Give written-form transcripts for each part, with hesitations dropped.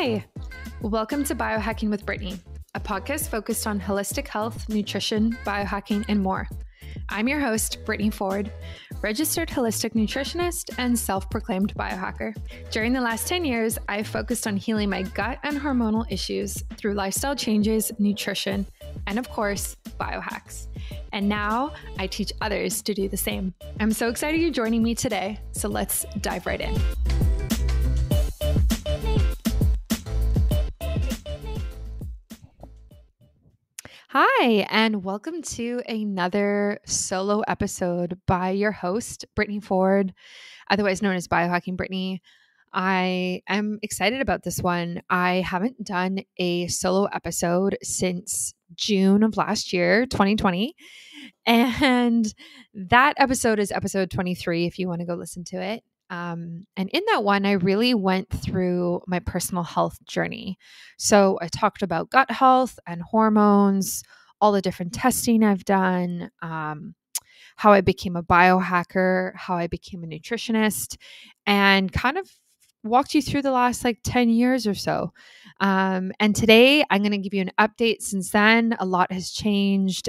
Hi, welcome to Biohacking with Brittany, a podcast focused on holistic health, nutrition, biohacking, and more. I'm your host, Brittany Ford, registered holistic nutritionist and self-proclaimed biohacker. During the last 10 years, I've focused on healing my gut and hormonal issues through lifestyle changes, nutrition, and of course, biohacks. And now I teach others to do the same. I'm so excited you're joining me today, so let's dive right in. Hi, and welcome to another solo episode by your host, Brittany Ford, otherwise known as Biohacking Brittany. I am excited about this one. I haven't done a solo episode since June of last year, 2020. And that episode is episode 23 if you want to go listen to it. And in that one, I really went through my personal health journey. So I talked about gut health and hormones, all the different testing I've done, how I became a biohacker, how I became a nutritionist, and kind of walked you through the last 10 years or so. And today I'm going to give you an update since then. A lot has changed.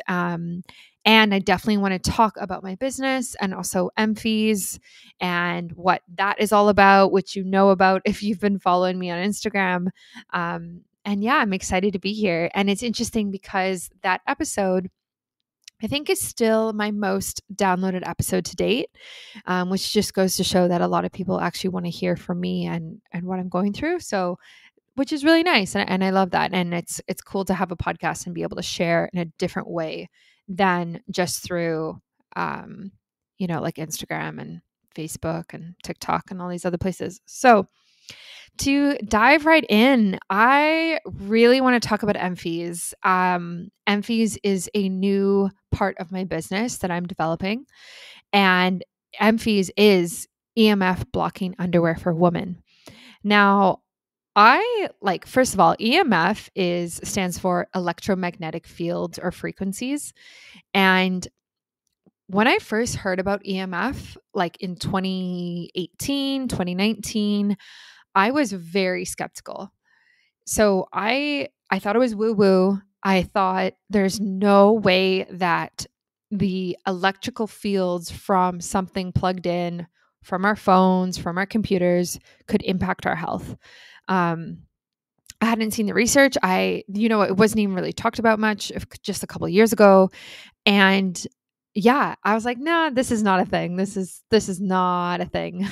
And I definitely want to talk about my business and also Emfies and what that is all about, which you know about if you've been following me on Instagram. And yeah, I'm excited to be here. And it's interesting because that episode, I think, is still my most downloaded episode to date, which just goes to show that a lot of people actually want to hear from me and what I'm going through. So, which is really nice. And I love that. And it's cool to have a podcast and be able to share in a different way than just through, like Instagram and Facebook and TikTok and all these other places. So to dive right in, I really want to talk about Emfies. Emfies is a new part of my business that I'm developing. And Emfies is EMF blocking underwear for women. Now, first of all, EMF stands for electromagnetic fields or frequencies. And when I first heard about EMF, in 2018, 2019, I was very skeptical. So I thought it was woo-woo. I thought there's no way that the electrical fields from something plugged in from our phones, from our computers could impact our health. I hadn't seen the research. It wasn't even really talked about much just a couple of years ago. And yeah, I was like, nah, this is not a thing. This is not a thing.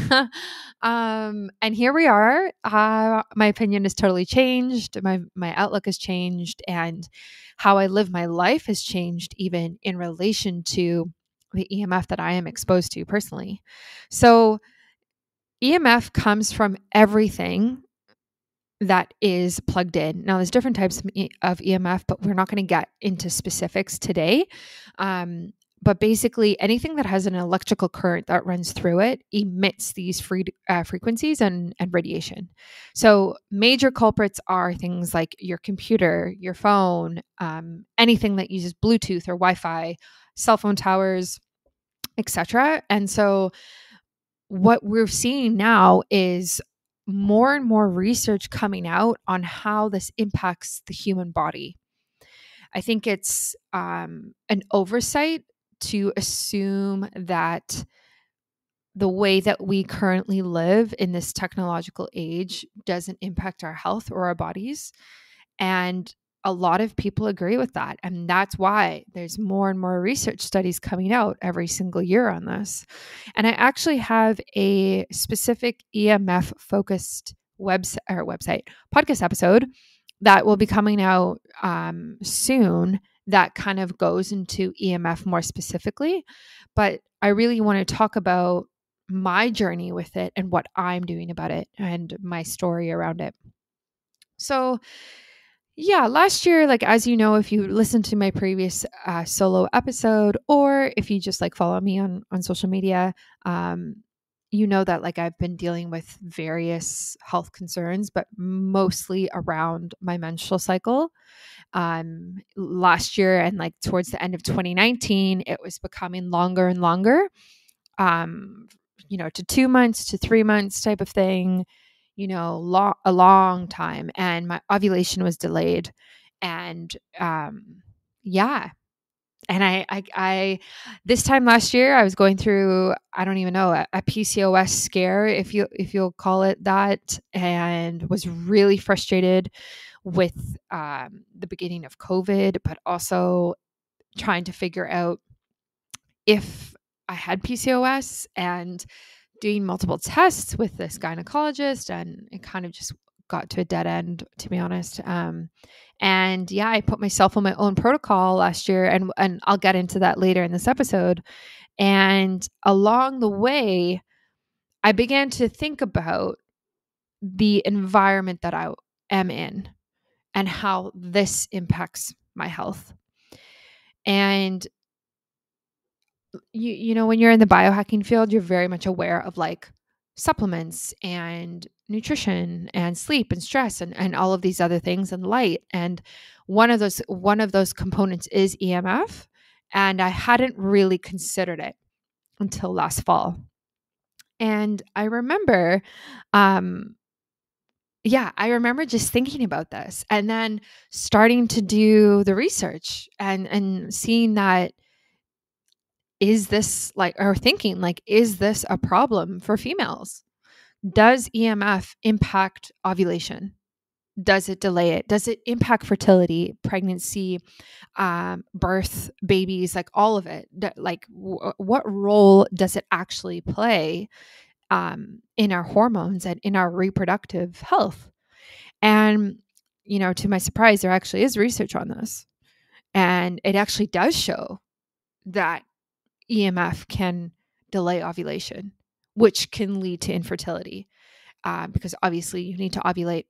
And here we are. My opinion has totally changed. My outlook has changed, and how I live my life has changed, even in relation to the EMF that I am exposed to personally. So EMF comes from everything that is plugged in. Now, there's different types of EMF, but we're not going to get into specifics today. But basically, anything that has an electrical current that runs through it emits these frequencies and radiation. So major culprits are things like your computer, your phone, anything that uses Bluetooth or Wi-Fi, cell phone towers, etc. And so what we're seeing now is more and more research coming out on how this impacts the human body. I think it's an oversight to assume that the way that we currently live in this technological age doesn't impact our health or our bodies. And a lot of people agree with that. And that's why there's more and more research studies coming out every single year on this. And I actually have a specific EMF focused podcast episode that will be coming out soon that kind of goes into EMF more specifically. But I really want to talk about my journey with it and what I'm doing about it and my story around it. So yeah, last year, as you know, if you listened to my previous solo episode, or if you just follow me on social media, you know that I've been dealing with various health concerns, but mostly around my menstrual cycle. Last year and towards the end of 2019, it was becoming longer and longer, to 2 months to 3 months type of thing. a long time, and my ovulation was delayed. And yeah. And I this time last year, I was going through, I don't even know, a PCOS scare, if you'll call it that, and was really frustrated with the beginning of COVID, but also trying to figure out if I had PCOS, and doing multiple tests with this gynecologist, and it kind of just got to a dead end, to be honest. And yeah, I put myself on my own protocol last year, and I'll get into that later in this episode. And along the way, I began to think about the environment that I am in and how this impacts my health. And when you're in the biohacking field, you're very much aware of like supplements and nutrition and sleep and stress and all of these other things, and light. And one of those components is EMF. And I hadn't really considered it until last fall. And I remember, I remember just thinking about this, and then starting to do the research, and seeing that, is this like, or thinking like, is this a problem for females? Does EMF impact ovulation? Does it delay it? Does it impact fertility, pregnancy, birth, babies, like all of it? Like, what role does it actually play in our hormones and in our reproductive health? And, to my surprise, there actually is research on this. And it actually does show that EMF can delay ovulation, which can lead to infertility, because obviously you need to ovulate,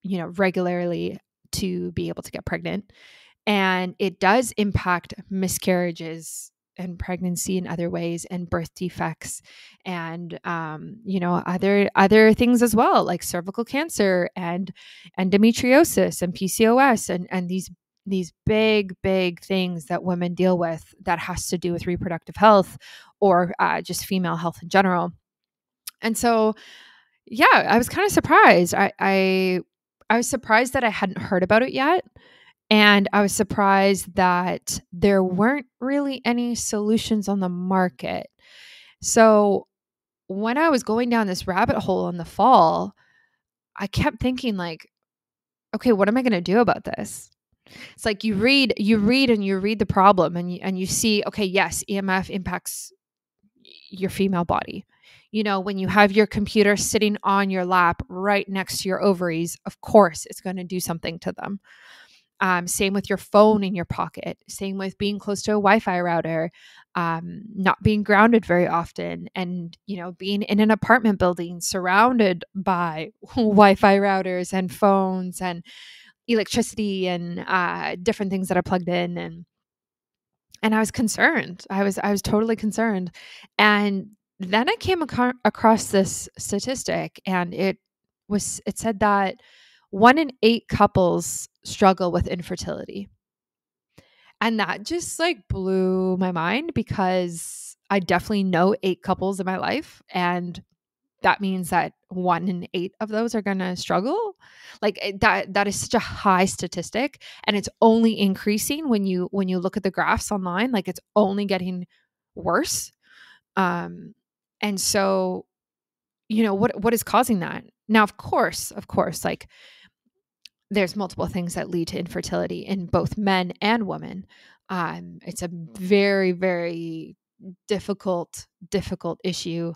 regularly to be able to get pregnant. And it does impact miscarriages and pregnancy in other ways, and birth defects, and other things as well, like cervical cancer and endometriosis and PCOS, and these big things that women deal with, that has to do with reproductive health, or just female health in general. And so, yeah, I was kind of surprised. I was surprised that I hadn't heard about it yet. And I was surprised that there weren't really any solutions on the market. So when I was going down this rabbit hole in the fall, I kept thinking like, okay, what am I going to do about this? It's like you read the problem, and you see, okay, yes, EMF impacts your female body. When you have your computer sitting on your lap right next to your ovaries, of course it's going to do something to them. Same with your phone in your pocket. Same with being close to a Wi-Fi router, not being grounded very often, and being in an apartment building surrounded by Wi-Fi routers and phones and electricity and different things that are plugged in. And I was concerned. I was totally concerned. And then I came across this statistic, and it said that 1 in 8 couples struggle with infertility. And that just like blew my mind, because I definitely know 8 couples in my life, and that means that 1 in 8 of those are going to struggle. Like that is such a high statistic, and it's only increasing when you look at the graphs online. Like, it's only getting worse. And so, what is causing that? Now, of course, like, there's multiple things that lead to infertility in both men and women. It's a very, very difficult issue.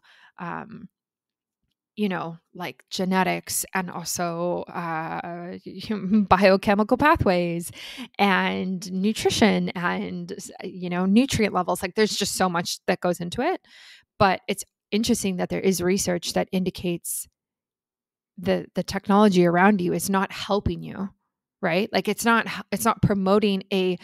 Like genetics, and also biochemical pathways, and nutrition, and nutrient levels. Like, there's just so much that goes into it. But it's interesting that there is research that indicates the technology around you is not helping you, right? Like, it's not promoting a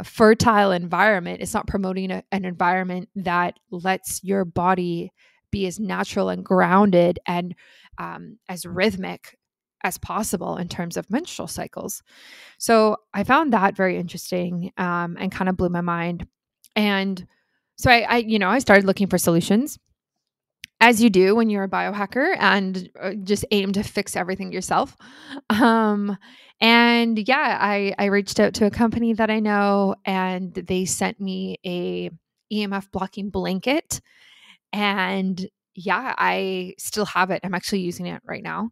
fertile environment. It's not promoting an environment that lets your body be as natural and grounded and as rhythmic as possible in terms of menstrual cycles. So I found that very interesting, and kind of blew my mind. And so I started looking for solutions. as you do when you're a biohacker and just aim to fix everything yourself. Um, and yeah, I reached out to a company that I know, and they sent me a EMF blocking blanket. And yeah, I still have it. I'm actually using it right now.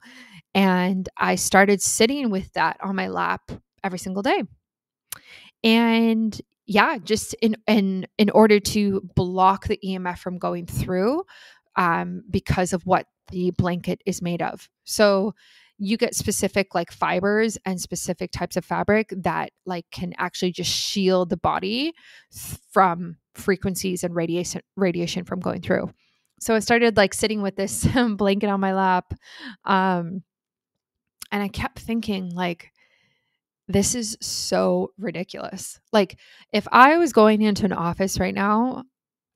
And I started sitting with that on my lap every single day. And yeah, just in order to block the EMF from going through, because of what the blanket is made of. So you get specific like fibers and specific types of fabric that like can actually just shield the body from frequencies and radiation from going through. So I started like sitting with this blanket on my lap, um, and I kept thinking like, this is so ridiculous. Like, if I was going into an office right now,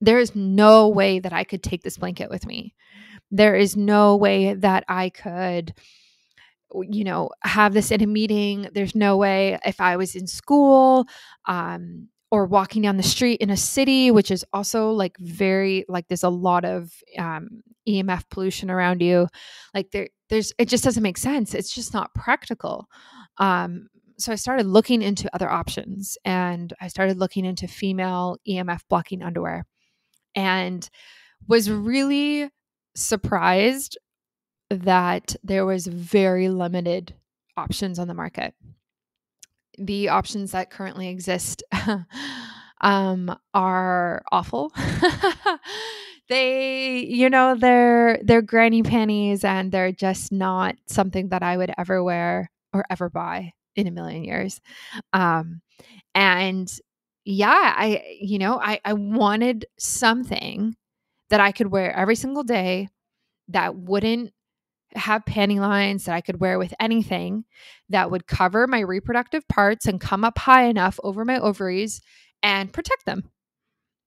there is no way that I could take this blanket with me. There is no way that I could, have this in a meeting. There's no way if I was in school, or walking down the street in a city, which is also like very, like, there's a lot of EMF pollution around you. Like, it just doesn't make sense. It's just not practical. So I started looking into other options, and I started looking into female EMF blocking underwear, and was really surprised that there was very limited options on the market. The options that currently exist are awful. They're granny panties, and they're just not something that I would ever wear or ever buy in a million years. Um, and yeah, I wanted something that I could wear every single day that wouldn't have panty lines, that I could wear with anything, that would cover my reproductive parts and come up high enough over my ovaries and protect them.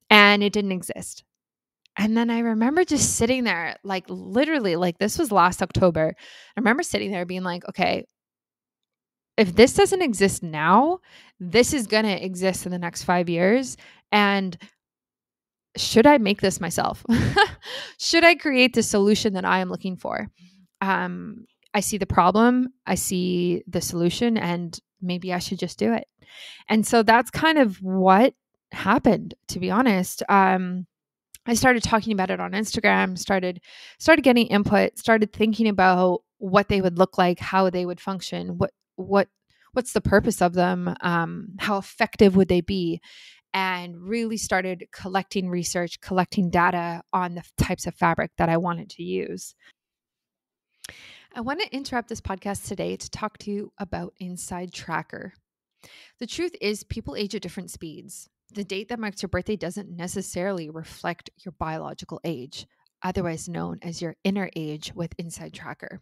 And it didn't exist. And then I remember just sitting there, like literally, like this was last October. I remember sitting there being like, okay, if this doesn't exist now, this is going to exist in the next 5 years. And should I make this myself? Should I create the solution that I am looking for? I see the problem, I see the solution, and maybe I should just do it. And so that's kind of what happened, to be honest. I started talking about it on Instagram, started getting input, started thinking about what they would look like, how they would function, what's the purpose of them, how effective would they be, and really started collecting research, collecting data on the types of fabric that I wanted to use. I want to interrupt this podcast today to talk to you about Inside Tracker. The truth is, people age at different speeds. The date that marks your birthday doesn't necessarily reflect your biological age, otherwise known as your inner age with Inside Tracker.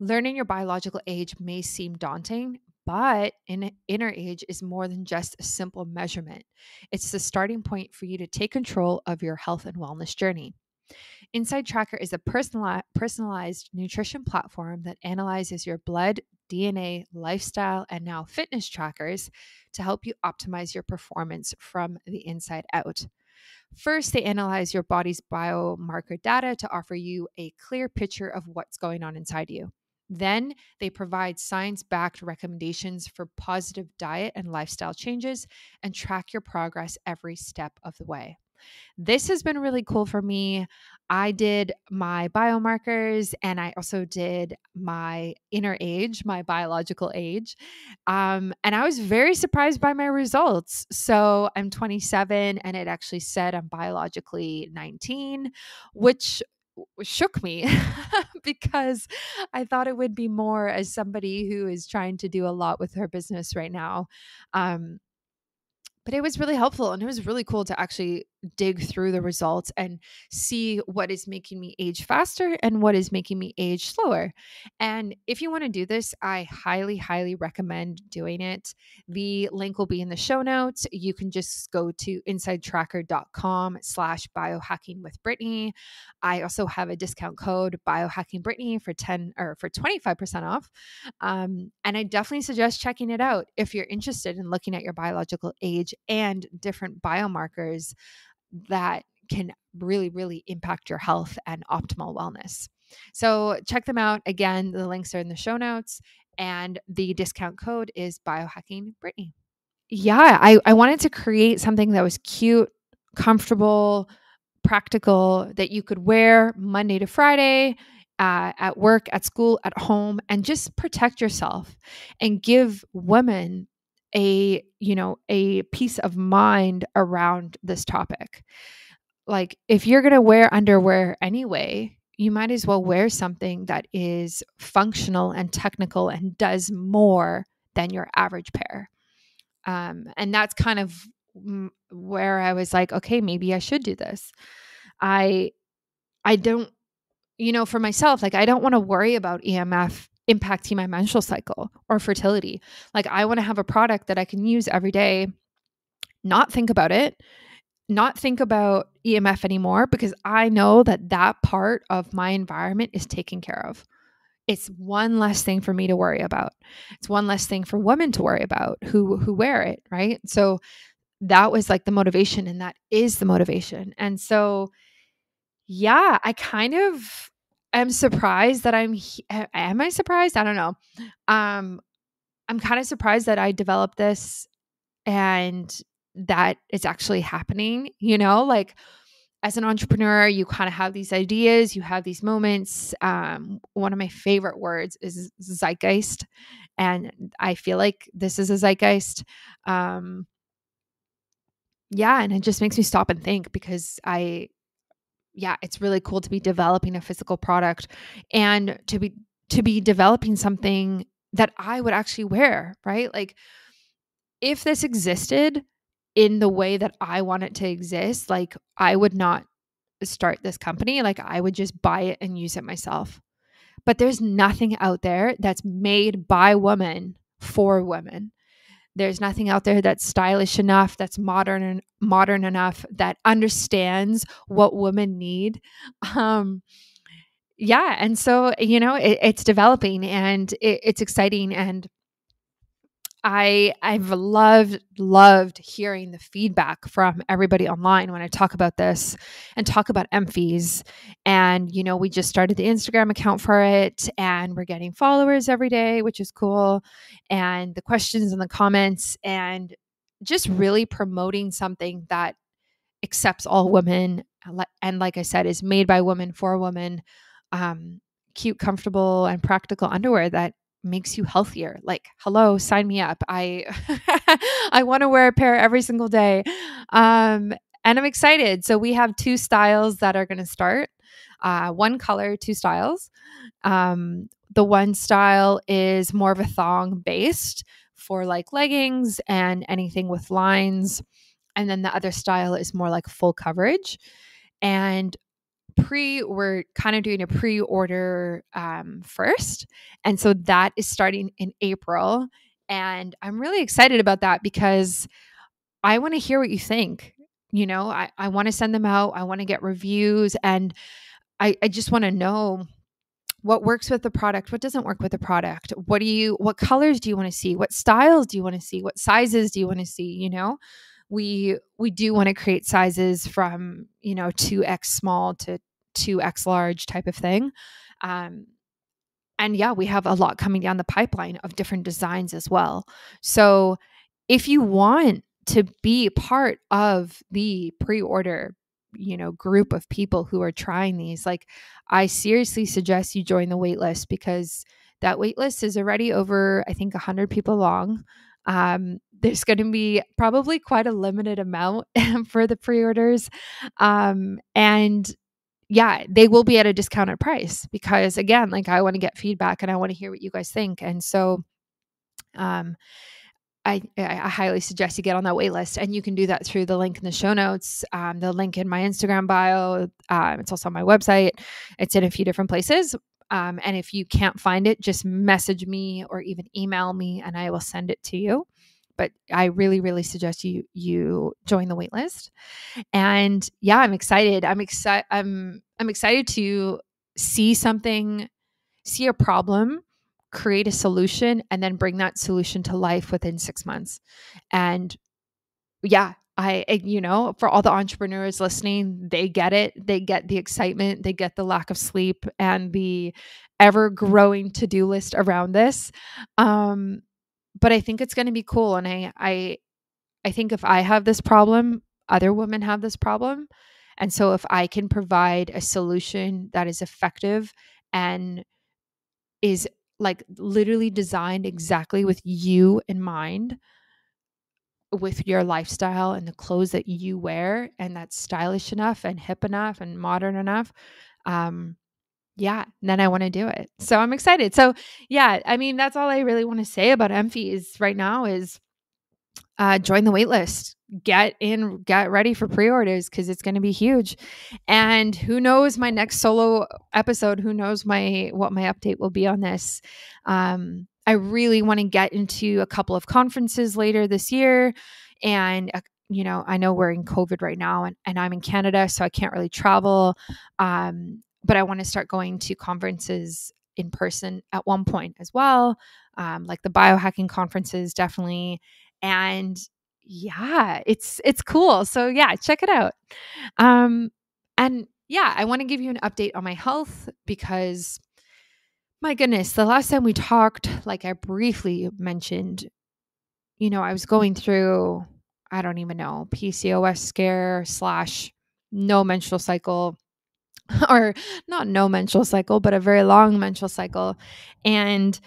Learning your biological age may seem daunting, but an inner age is more than just a simple measurement. It's the starting point for you to take control of your health and wellness journey. Inside Tracker is a personalized nutrition platform that analyzes your blood, DNA, lifestyle, and now fitness trackers to help you optimize your performance from the inside out. First, they analyze your body's biomarker data to offer you a clear picture of what's going on inside you. Then they provide science backed recommendations for positive diet and lifestyle changes and track your progress every step of the way. This has been really cool for me. I did my biomarkers, and I also did my inner age, my biological age. And I was very surprised by my results. So I'm 27, and it actually said I'm biologically 19, which shook me because I thought it would be more as somebody who is trying to do a lot with her business right now. Um, but it was really helpful, and it was really cool to actually dig through the results and see what is making me age faster and what is making me age slower. And if you want to do this, I highly, highly recommend doing it. The link will be in the show notes. You can just go to insidetracker.com/biohacking with Brittany. I also have a discount code biohacking Brittany for 25% off. And I definitely suggest checking it out if you're interested in looking at your biological age and different biomarkers that can really, really impact your health and optimal wellness. So check them out. Again, the links are in the show notes, and the discount code is Biohacking Brittany. Yeah, I wanted to create something that was cute, comfortable, practical, that you could wear Monday to Friday, at work, at school, at home, and just protect yourself and give women a peace of mind around this topic. Like, if you're going to wear underwear anyway, you might as well wear something that is functional and technical and does more than your average pair. And that's kind of where I was like, okay, maybe I should do this. I I don't, for myself, like, I don't want to worry about EMF impacting my menstrual cycle or fertility. Like, I want to have a product that I can use every day, not think about it, not think about EMF anymore, because I know that that part of my environment is taken care of. It's one less thing for me to worry about. It's one less thing for women to worry about who wear it, right? So that was like the motivation, and that is the motivation. And so, yeah, I kind of am surprised that am I surprised? I don't know. Um, I'm kind of surprised that I developed this and that it's actually happening, like, as an entrepreneur, you kind of have these ideas, you have these moments. One of my favorite words is zeitgeist. And I feel like this is a zeitgeist. Yeah. And it just makes me stop and think, because it's really cool to be developing a physical product and to be developing something that I would actually wear, right? Like, if this existed in the way that I want it to exist, like, I would not start this company. Like, I would just buy it and use it myself. But there's nothing out there that's made by women for women. There's nothing out there that's stylish enough, that's modern enough, that understands what women need. Um, yeah, and so it's developing, and it's exciting, and I've loved hearing the feedback from everybody online when I talk about this and talk about Emfies. And we just started the Instagram account for it, and we're getting followers every day, which is cool. And the questions and the comments, and just really promoting something that accepts all women, and like I said, is made by women for women. Um, Cute, comfortable, and practical underwear that makes you healthier. Like, hello, sign me up. I I want to wear a pair every single day. And I'm excited. So we have 2 styles that are going to start. One color, 2 styles. The one style is more of a thong based for like leggings and anything with lines. And then the other style is more like full coverage. And we're kind of doing a pre-order first. And so that is starting in April. And I'm really excited about that, because I want to hear what you think. I want to send them out. I want to get reviews, and I just want to know what works with the product, what doesn't work with the product. What colors do you want to see? What styles do you want to see? What sizes do you want to see? We do want to create sizes from 2x small to 2x large type of thing. And yeah, we have a lot coming down the pipeline of different designs as well. So if you want to be part of the pre-order group of people who are trying these, like, I seriously suggest you join the wait list, because that wait list is already over, I think, 100 people long. There's going to be probably quite a limited amount for the pre-orders. And yeah, they will be at a discounted price, because again, like, I want to get feedback and I want to hear what you guys think. And so, um, I highly suggest you get on that wait list, and you can do that through the link in the show notes, the link in my Instagram bio. It's also on my website. It's in a few different places. And if you can't find it, just message me or even email me, and I will send it to you. But I really, really suggest you join the wait list. And yeah, I'm excited. I'm excited to see a problem, create a solution, and then bring that solution to life within 6 months. And yeah, for all the entrepreneurs listening, they get it. They get the excitement, they get the lack of sleep and the ever growing to-do list around this. But I think it's going to be cool. And I think if I have this problem, other women have this problem. And so if I can provide a solution that is effective and is like literally designed exactly with you in mind, with your lifestyle and the clothes that you wear, and that's stylish enough and hip enough and modern enough, um, yeah, then I want to do it. So I'm excited. So yeah, I mean, that's all I really want to say about Emfies right now is join the wait list. Get ready for pre-orders because it's going to be huge. And who knows my next solo episode? Who knows what my update will be on this? I really want to get into a couple of conferences later this year, and I know we're in COVID right now, and I'm in Canada, so I can't really travel. But I want to start going to conferences in person at one point as well, like the biohacking conferences, definitely. And yeah, it's cool. So yeah, check it out. And yeah, I want to give you an update on my health because my goodness, the last time we talked, like I briefly mentioned, I was going through, I don't even know, PCOS scare / no menstrual cycle, or not no menstrual cycle, but a very long menstrual cycle. And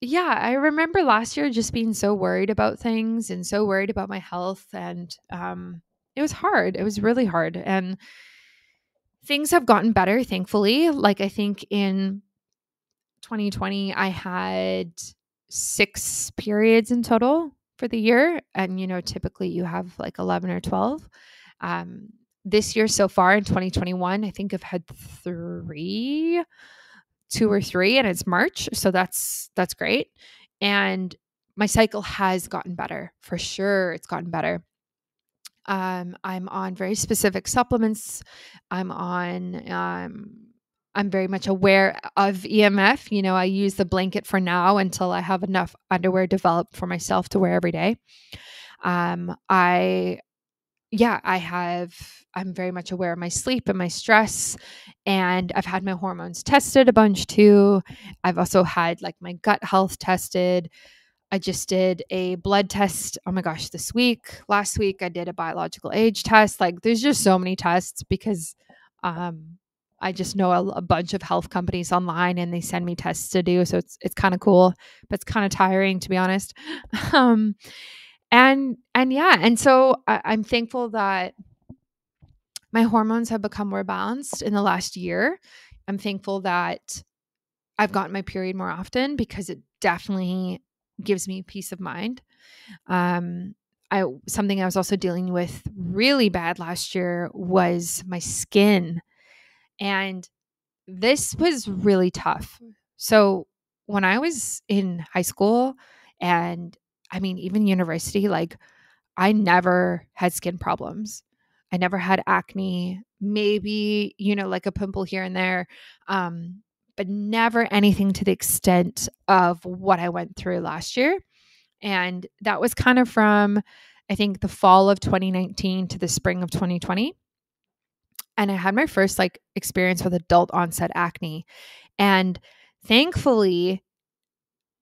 yeah, I remember last year just being so worried about things and so worried about my health. And it was hard. It was really hard. And things have gotten better, thankfully. Like I think in 2020, I had 6 periods in total for the year. And, typically you have like 11 or 12. Um, this year so far in 2021, I think I've had 3, 2 or 3, and it's March. So that's great. And my cycle has gotten better for sure. It's gotten better. I'm on very specific supplements. I'm very much aware of EMF. I use the blanket for now until I have enough underwear developed for myself to wear every day. I'm very much aware of my sleep and my stress, and I've had my hormones tested a bunch too. I've also had like my gut health tested. I just did a blood test. Oh my gosh, this week. Last week I did a biological age test. Like there's just so many tests because I just know a bunch of health companies online and they send me tests to do. So it's kind of cool, but it's kind of tiring to be honest. um and yeah, and so I'm thankful that my hormones have become more balanced in the last year. I'm thankful that I've gotten my period more often because it definitely gives me peace of mind. Um, Something I was also dealing with really bad last year was my skin, and this was really tough. So when I was in high school, and I mean even university, like I never had skin problems. I never had acne, maybe, like a pimple here and there, but never anything to the extent of what I went through last year. And that was kind of from, I think, the fall of 2019 to the spring of 2020. And I had my first like experience with adult onset acne. And thankfully,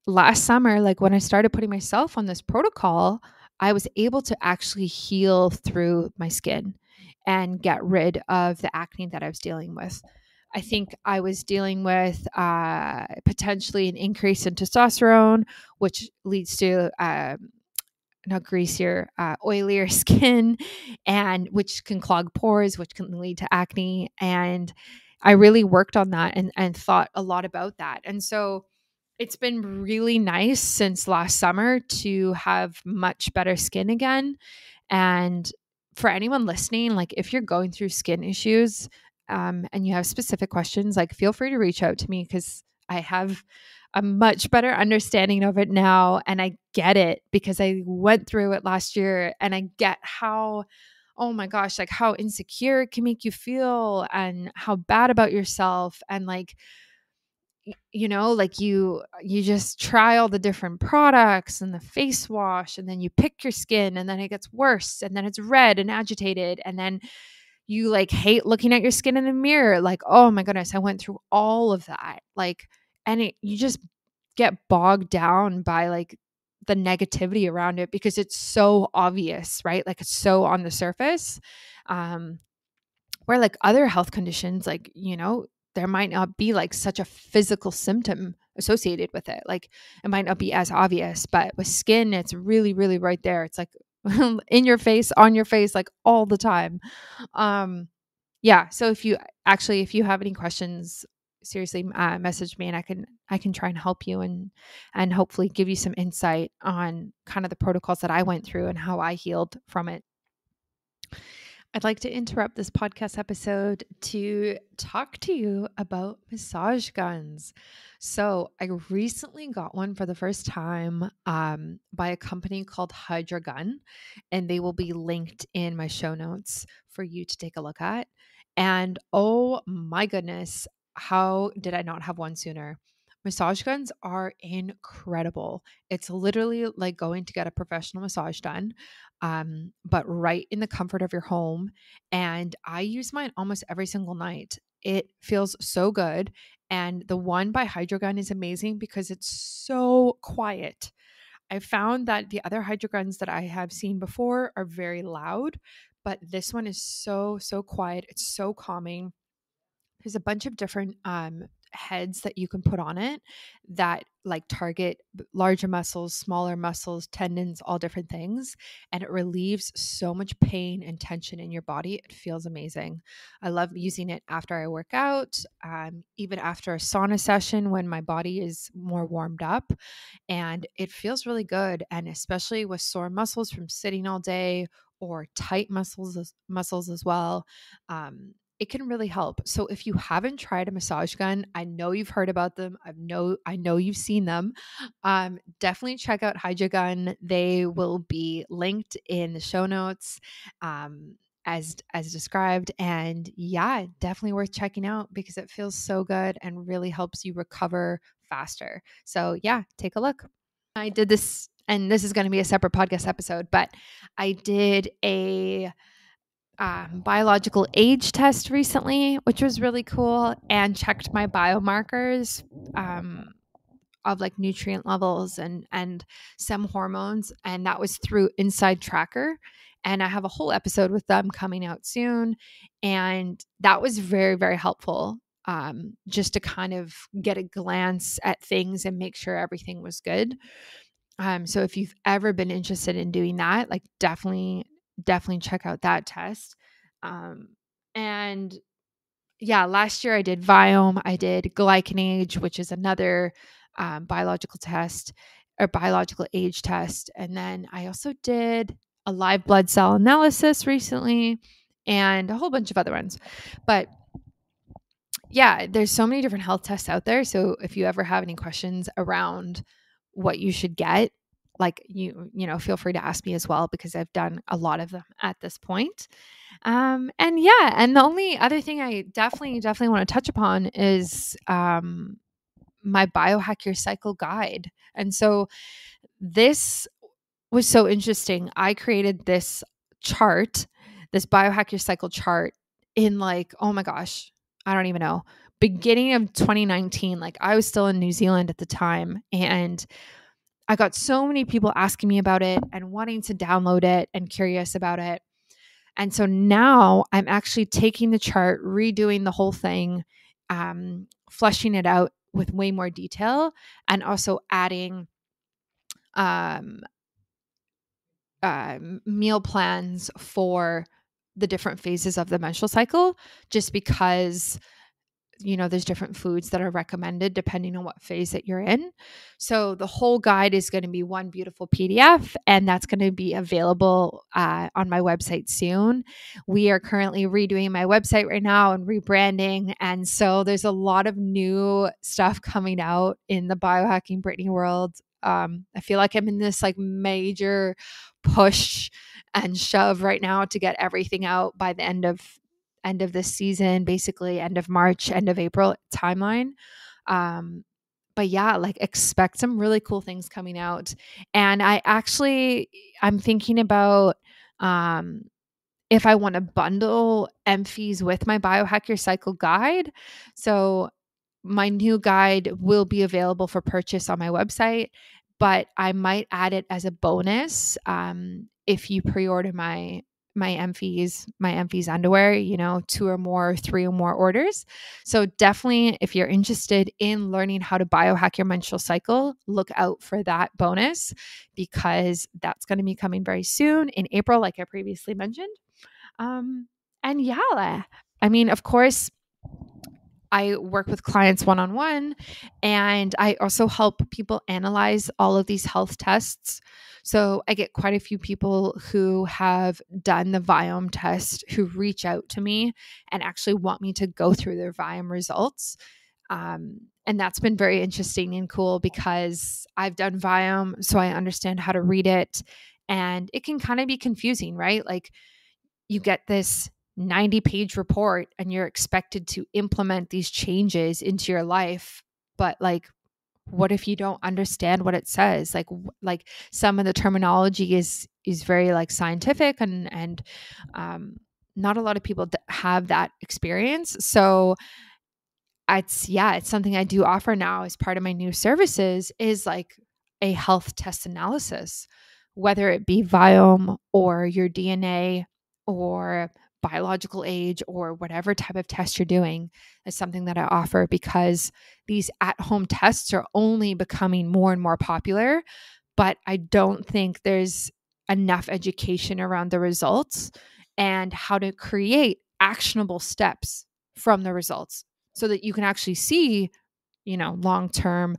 last summer, like when I started putting myself on this protocol, I was able to actually heal through my skin and get rid of the acne that I was dealing with. I think I was dealing with potentially an increase in testosterone, which leads to not greasier, oilier skin, and which can clog pores, which can lead to acne. And I really worked on that and thought a lot about that. And so it's been really nice since last summer to have much better skin again. And for anyone listening, like if you're going through skin issues and you have specific questions, like feel free to reach out to me because I have a much better understanding of it now. And I get it because I went through it last year, and I get how, oh my gosh, like how insecure it can make you feel and how bad about yourself. And like, like you just try all the different products and the face wash, and then you pick your skin, and then it gets worse, and then it's red and agitated, and then you like hate looking at your skin in the mirror. Like, oh my goodness, I went through all of that. Like, and you just get bogged down by like the negativity around it because it's so obvious, right? Like it's so on the surface. Um, where like other health conditions, like, there might not be like such a physical symptom associated with it. Like it might not be as obvious, but with skin, it's really, really right there. It's like in your face, on your face, like all the time. Um, yeah. So if you have any questions, seriously, message me, and I can try and help you, and hopefully give you some insight on kind of the protocols that I went through and how I healed from it. I'd like to interrupt this podcast episode to talk to you about massage guns. So, I recently got one for the first time by a company called Hydra Gun, and they will be linked in my show notes for you to take a look at. And oh my goodness, how did I not have one sooner? Massage guns are incredible. It's literally like going to get a professional massage done, but right in the comfort of your home. And I use mine almost every single night. It feels so good. And the one by Hydrogun is amazing because it's so quiet. I found that the other Hydroguns that I have seen before are very loud, but this one is so, so quiet. It's so calming. There's a bunch of different heads that you can put on it that like target larger muscles, smaller muscles, tendons, all different things. And it relieves so much pain and tension in your body. It feels amazing. I love using it after I work out, even after a sauna session when my body is more warmed up. And it feels really good. And especially with sore muscles from sitting all day or tight muscles as well. It can really help. So if you haven't tried a massage gun, I know you've heard about them. I know you've seen them. Definitely check out Hydra Gun. They will be linked in the show notes, as described. And yeah, definitely worth checking out because it feels so good and really helps you recover faster. So yeah, take a look. I did this, and this is going to be a separate podcast episode, but I did a biological age test recently, which was really cool, and checked my biomarkers of like nutrient levels and some hormones, and that was through Inside Tracker. And I have a whole episode with them coming out soon, and that was very, very helpful. Just to kind of get a glance at things and make sure everything was good. So if you've ever been interested in doing that, like definitely check out that test. And yeah, last year I did Viome, I did glycanage, which is another biological test or biological age test. And then I also did a live blood cell analysis recently and a whole bunch of other ones. But yeah, there's so many different health tests out there. So if you ever have any questions around what you should get, like feel free to ask me as well, because I've done a lot of them at this point. And yeah, and the only other thing I definitely want to touch upon is my Biohack Your Cycle guide. And so this was so interesting. I created this chart, this Biohack Your Cycle chart in like, oh my gosh, I don't even know, beginning of 2019. Like I was still in New Zealand at the time, and I got so many people asking me about it and wanting to download it and curious about it. And so now I'm actually taking the chart, redoing the whole thing, fleshing it out with way more detail, and also adding um, meal plans for the different phases of the menstrual cycle, just because there's different foods that are recommended depending on what phase that you're in. So the whole guide is going to be one beautiful PDF, and that's going to be available on my website soon. We are currently redoing my website right now and rebranding. And so there's a lot of new stuff coming out in the biohacking Brittany world. I feel like I'm in this like major push and shove right now to get everything out by the end of this season, basically end of March, end of April timeline. But yeah, like expect some really cool things coming out. And I'm thinking about if I want to bundle Emfies with my Biohack Your Cycle guide. So my new guide will be available for purchase on my website, but I might add it as a bonus if you pre-order my Emfies underwear, 2 or more, 3 or more orders. So definitely, if you're interested in learning how to biohack your menstrual cycle, look out for that bonus, because that's going to be coming very soon in April, like I previously mentioned. And yeah, I mean, of course, I work with clients one-on-one, and I also help people analyze all of these health tests. So I get quite a few people who have done the Viome test who reach out to me and actually want me to go through their Viome results. And that's been very interesting and cool because I've done Viome, so I understand how to read it. And it can kind of be confusing, right? Like, you get this 90-page report and you're expected to implement these changes into your life. But like, what if you don't understand what it says? Like some of the terminology is very like scientific, and not a lot of people have that experience. So it's something I do offer now as part of my new services, is like a health test analysis, whether it be Viome or your DNA or biological age or whatever type of test you're doing, is something that I offer, because these at-home tests are only becoming more and more popular, but I don't think there's enough education around the results and how to create actionable steps from the results so that you can actually see, long-term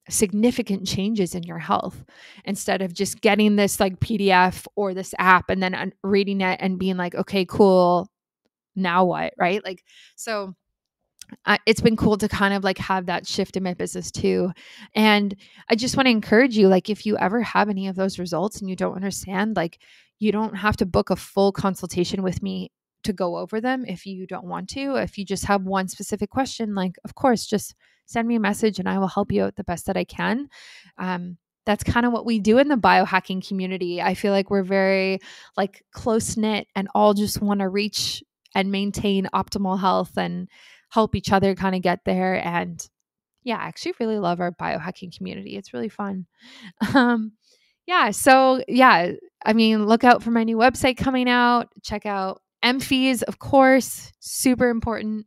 significant changes in your health, instead of just getting this like PDF or this app and then reading it and being like, okay, cool, now what, right? Like, so it's been cool to kind of like have that shift in my business too. And I just want to encourage you, like, if you ever have any of those results and you don't understand, like, you don't have to book a full consultation with me to go over them if you don't want to. If you just have one specific question, like, of course, just send me a message and I will help you out the best that I can. That's kind of what we do in the biohacking community. I feel like we're very like close knit and all just want to reach and maintain optimal health and help each other kind of get there. And yeah, I actually really love our biohacking community. It's really fun. I mean, look out for my new website coming out. Check out Emfies, of course, super important.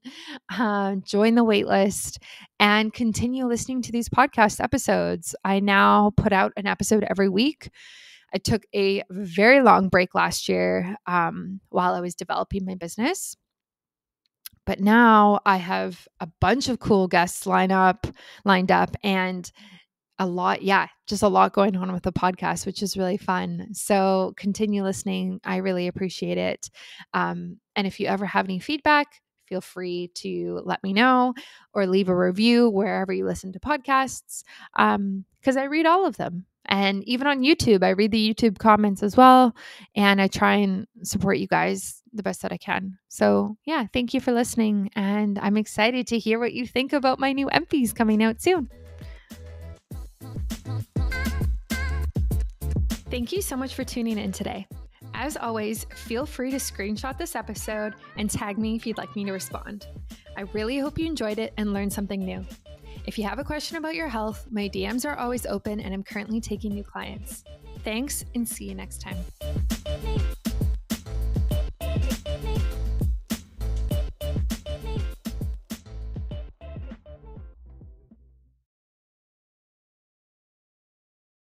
Join the waitlist and continue listening to these podcast episodes. I now put out an episode every week. I took a very long break last year while I was developing my business. But now I have a bunch of cool guests lined up, and just a lot going on with the podcast, which is really fun. So continue listening. I really appreciate it. And if you ever have any feedback, feel free to let me know or leave a review wherever you listen to podcasts, because I read all of them. And even on YouTube, I read the YouTube comments as well. And I try and support you guys the best that I can. So yeah, thank you for listening. And I'm excited to hear what you think about my new Emfies coming out soon. Thank you so much for tuning in today. As always, feel free to screenshot this episode and tag me if you'd like me to respond. I really hope you enjoyed it and learned something new. If you have a question about your health, my DMs are always open and I'm currently taking new clients. Thanks, and see you next time.